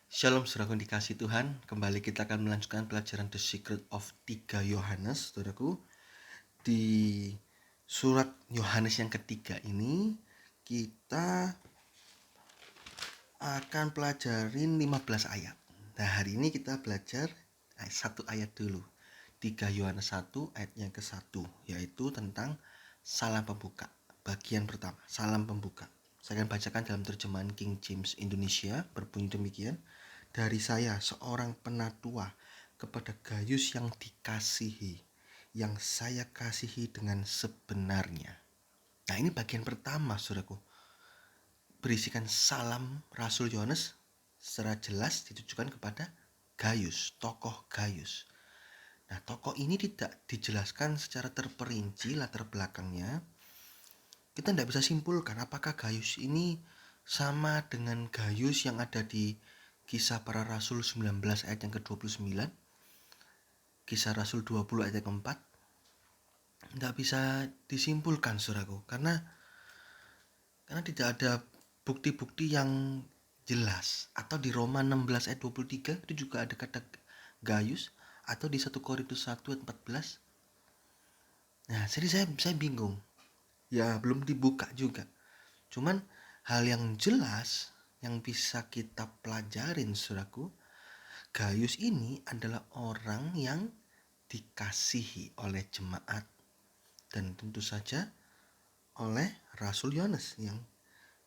Shalom saudaraku yang dikasih Tuhan. Kembali kita akan melanjutkan pelajaran The Secret of 3 Yohanes, saudaraku. Di surat Yohanes yang ketiga ini kita akan pelajarin 15 ayat. Nah, hari ini kita belajar satu ayat dulu. 3 Yohanes 1 ayat yang ke-1, yaitu tentang salam pembuka. Bagian pertama, salam pembuka. Saya akan bacakan dalam terjemahan King James Indonesia, berbunyi demikian. Dari saya, seorang penatua, kepada Gayus yang dikasihi, yang saya kasihi dengan sebenarnya. Nah, ini bagian pertama, saudaraku. Berisikan salam Rasul Yohanes secara jelas ditujukan kepada Gayus, tokoh Gayus. Nah, tokoh ini tidak dijelaskan secara terperinci latar belakangnya. Kita tidak bisa simpulkan apakah Gayus ini sama dengan Gayus yang ada di Kisah Para Rasul 19 ayat yang ke-29, Kisah Rasul 20 ayat yang ke-4. Tidak bisa disimpulkan, saudaraku, karena tidak ada bukti-bukti yang jelas. Atau di Roma 16 ayat 23 itu juga ada kata Gayus, atau di 1 Korintus 1 ayat 14. Nah, jadi saya bingung. Ya, belum dibuka juga. Cuman hal yang jelas yang bisa kita pelajarin, saudaraku, Gayus ini adalah orang yang dikasihi oleh jemaat dan tentu saja oleh Rasul Yohanes. Yang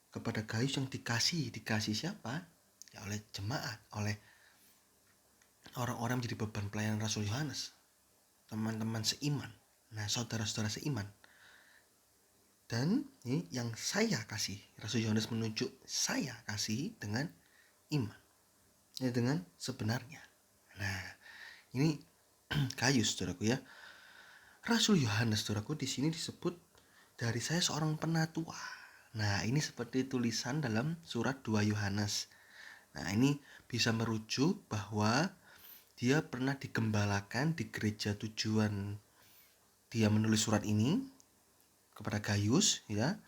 kepada Gayus yang dikasih siapa? Ya, oleh jemaat, oleh orang-orang menjadi beban pelayanan Rasul Yohanes, teman-teman seiman. Nah, saudara-saudara seiman. Dan ini yang saya kasih, Rasul Yohanes menunjuk saya kasih dengan iman, ya, dengan sebenarnya. Nah, ini Gayus, saudaraku, ya. Rasul Yohanes, saudaraku, di sini disebut dari saya seorang penatua. Nah, ini seperti tulisan dalam surat 2 Yohanes. Nah, ini bisa merujuk bahwa dia pernah digembalakan di gereja tujuan dia menulis surat ini kepada Gayus, ya.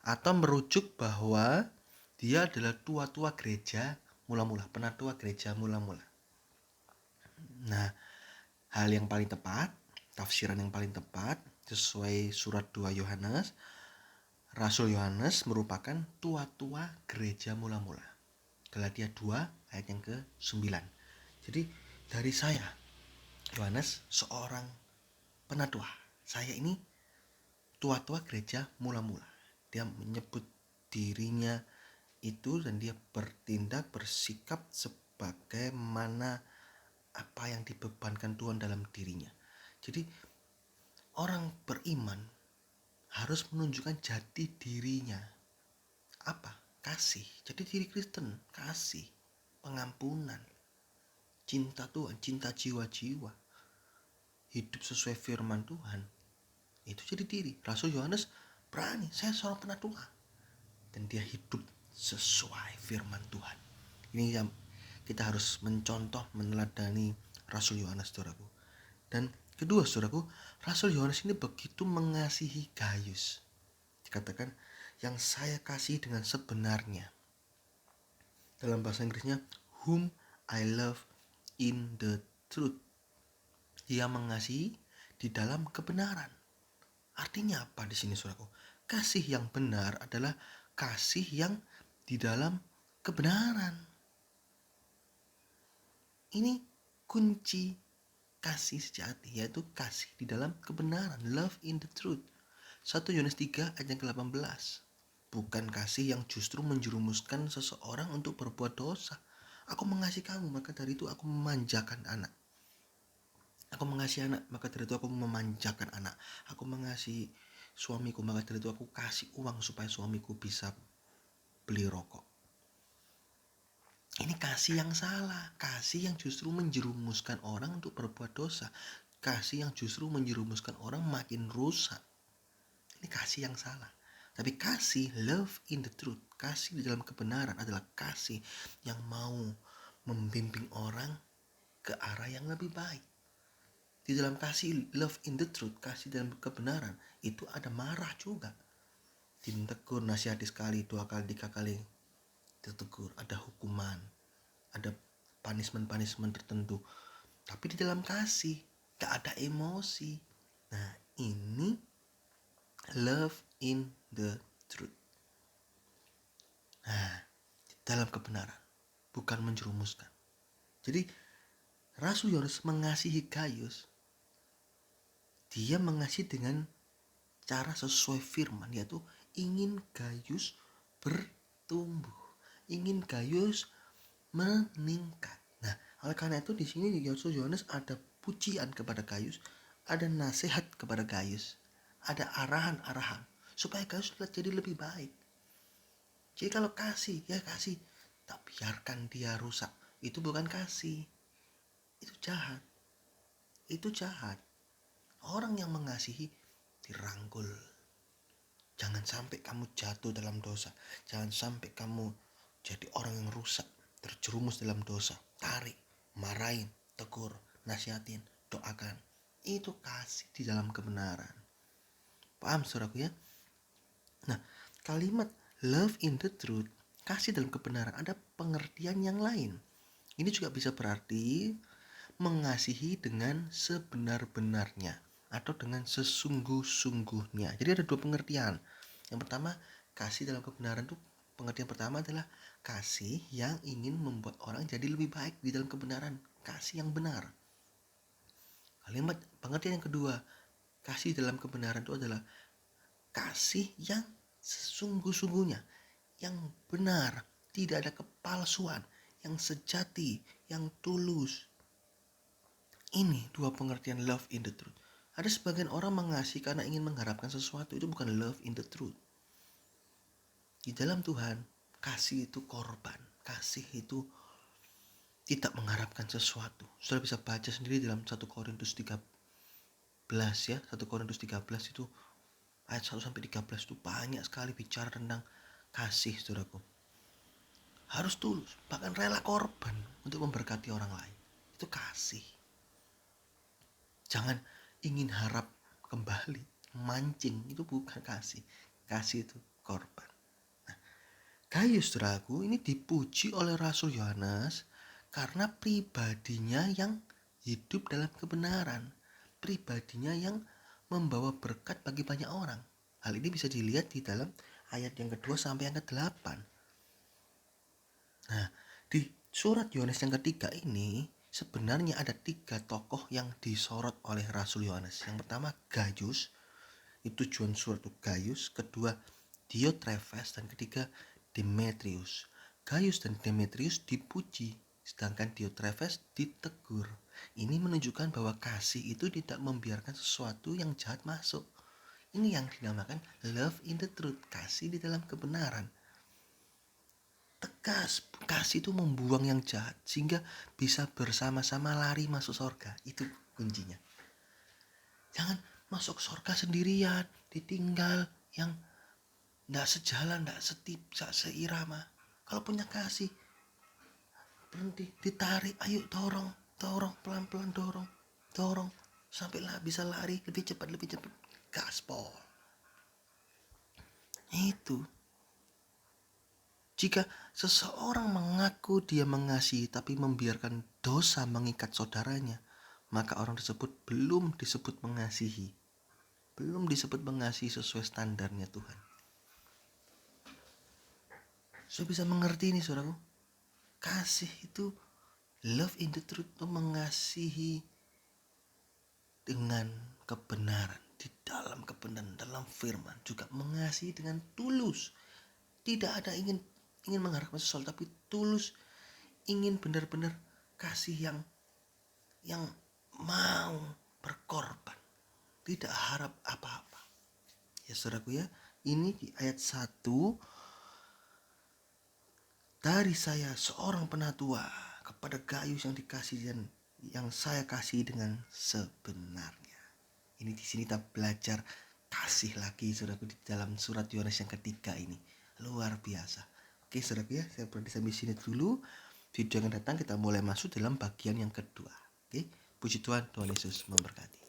Atau merujuk bahwa dia adalah tua-tua gereja mula-mula, penatua gereja mula-mula. Nah, hal yang paling tepat, tafsiran yang paling tepat sesuai surat 2 Yohanes, Rasul Yohanes merupakan tua-tua gereja mula-mula. Galatia 2 ayat yang ke-9. Jadi dari saya, Yohanes, seorang penatua. Saya ini tua-tua gereja mula-mula. Dia menyebut dirinya itu dan dia bertindak, bersikap sebagaimana apa yang dibebankan Tuhan dalam dirinya. Jadi orang beriman harus menunjukkan jati dirinya. Apa? Kasih. Jadi diri Kristen, kasih, pengampunan, cinta Tuhan, cinta jiwa-jiwa, hidup sesuai firman Tuhan. Itu jadi diri. Rasul Yohanes berani, saya seorang penatua, dan dia hidup sesuai firman Tuhan. Ini yang kita harus mencontoh, meneladani Rasul Yohanes, saudaraku. Dan kedua, saudaraku, Rasul Yohanes ini begitu mengasihi Gayus. Dikatakan yang saya kasih dengan sebenarnya. Dalam bahasa Inggrisnya, whom I love in the truth. Dia mengasihi di dalam kebenaran. Artinya apa di sini, saudaraku? Kasih yang benar adalah kasih yang di dalam kebenaran. Ini kunci kasih sejati, yaitu kasih di dalam kebenaran, love in the truth. 1 Yohanes 3 ayat yang ke-18. Bukan kasih yang justru menjerumuskan seseorang untuk berbuat dosa. Aku mengasihi kamu, maka dari itu aku memanjakan anak. Aku mengasihi anak, maka dari itu aku memanjakan anak. Aku mengasihi suamiku, maka dari itu aku kasih uang supaya suamiku bisa beli rokok. Ini kasih yang salah, kasih yang justru menjerumuskan orang untuk berbuat dosa, kasih yang justru menjerumuskan orang makin rusak. Ini kasih yang salah. Tapi kasih, love in the truth, kasih di dalam kebenaran adalah kasih yang mau membimbing orang ke arah yang lebih baik. Di dalam kasih, love in the truth, kasih dalam kebenaran, itu ada marah juga. Ditegur, nasihati sekali, 2 kali, 3 kali ditegur, ada hukuman, punishment tertentu, tapi di dalam kasih, gak ada emosi. Nah, ini love in the truth. Nah, dalam kebenaran, bukan menjerumuskan. Jadi Rasul Yohanes mengasihi Gaius, dia mengasihi dengan cara sesuai firman, yaitu ingin Gaius bertumbuh, ingin Gaius meningkat. Nah, oleh karena itu di sini di Rasul Yohanes ada pujian kepada Gaius, ada nasihat kepada Gaius, ada arahan-arahan supaya Gaius jadi lebih baik. Jadi kalau kasih, ya kasih, tak biarkan dia rusak. Itu bukan kasih. Itu jahat. Itu jahat. Orang yang mengasihi dirangkul. Jangan sampai kamu jatuh dalam dosa. Jangan sampai kamu jadi orang yang rusak, terjerumus dalam dosa. Tarik, marahin, tegur, nasihatin, doakan. Itu kasih di dalam kebenaran. Paham saudaraku ya? Nah, kalimat love in the truth, kasih dalam kebenaran, ada pengertian yang lain. Ini juga bisa berarti mengasihi dengan sebenar-benarnya atau dengan sesungguh-sungguhnya. Jadi ada dua pengertian. Yang pertama, kasih dalam kebenaran itu pengertian pertama adalah kasih yang ingin membuat orang jadi lebih baik di dalam kebenaran, kasih yang benar. Kalimat pengertian yang kedua, kasih dalam kebenaran itu adalah kasih yang sesungguh-sungguhnya, yang benar, tidak ada kepalsuan, yang sejati, yang tulus. Ini dua pengertian love in the truth. Ada sebagian orang mengasihi karena ingin mengharapkan sesuatu, itu bukan love in the truth. Di dalam Tuhan, kasih itu korban, kasih itu tidak mengharapkan sesuatu. Sudah bisa baca sendiri dalam 1 Korintus 13 ya, 1 Korintus 13 itu ayat 1 sampai 13 itu banyak sekali bicara tentang kasih, saudaraku. Harus tulus, bahkan rela korban untuk memberkati orang lain. Itu kasih. Jangan ingin harap kembali, mancing, itu bukan kasih. Kasih itu korban. Nah, Gaius, saudaraku, ini dipuji oleh Rasul Yohanes karena pribadinya yang hidup dalam kebenaran, pribadinya yang membawa berkat bagi banyak orang. Hal ini bisa dilihat di dalam ayat yang kedua sampai yang ke-8. Nah, di surat Yohanes yang ketiga ini sebenarnya ada 3 tokoh yang disorot oleh Rasul Yohanes. Yang pertama Gaius, itu tujuan surat itu Gaius. Kedua Diotrephes, dan ketiga Demetrius. Gaius dan Demetrius dipuji, sedangkan Diotrephes ditegur. Ini menunjukkan bahwa kasih itu tidak membiarkan sesuatu yang jahat masuk. Ini yang dinamakan love in the truth, kasih di dalam kebenaran. Tegas, kasih itu membuang yang jahat sehingga bisa bersama-sama lari masuk surga. Itu kuncinya. Jangan masuk surga sendirian, ditinggal yang tidak sejalan, tidak seirama. Kalau punya kasih, berhenti, ditarik, ayo dorong pelan-pelan, dorong sampai bisa lari lebih cepat. Gaspol. Itu. Jika seseorang mengaku dia mengasihi tapi membiarkan dosa mengikat saudaranya, maka orang tersebut belum disebut mengasihi. Belum disebut mengasihi sesuai standarnya Tuhan. Sudah bisa mengerti ini, saudaraku? Kasih itu, love in the truth, itu mengasihi dengan kebenaran, di dalam kebenaran, dalam firman, juga mengasihi dengan tulus. Tidak ada ingin mengharapkan sesuatu, tapi tulus, ingin benar-benar kasih yang mau berkorban, tidak harap apa-apa. Ya saudaraku ya, ini di ayat 1, dari saya seorang penatua kepada Gaius yang dikasihi dan yang saya kasih dengan sebenarnya. Ini di sini kita belajar kasih lagi, saudaraku, di dalam surat Yohanes yang ketiga ini. Luar biasa. Oke, saudaraku ya, saya berhenti sampai sini dulu. Video yang datang kita mulai masuk dalam bagian yang kedua. Oke, puji Tuhan, Tuhan Yesus memberkati.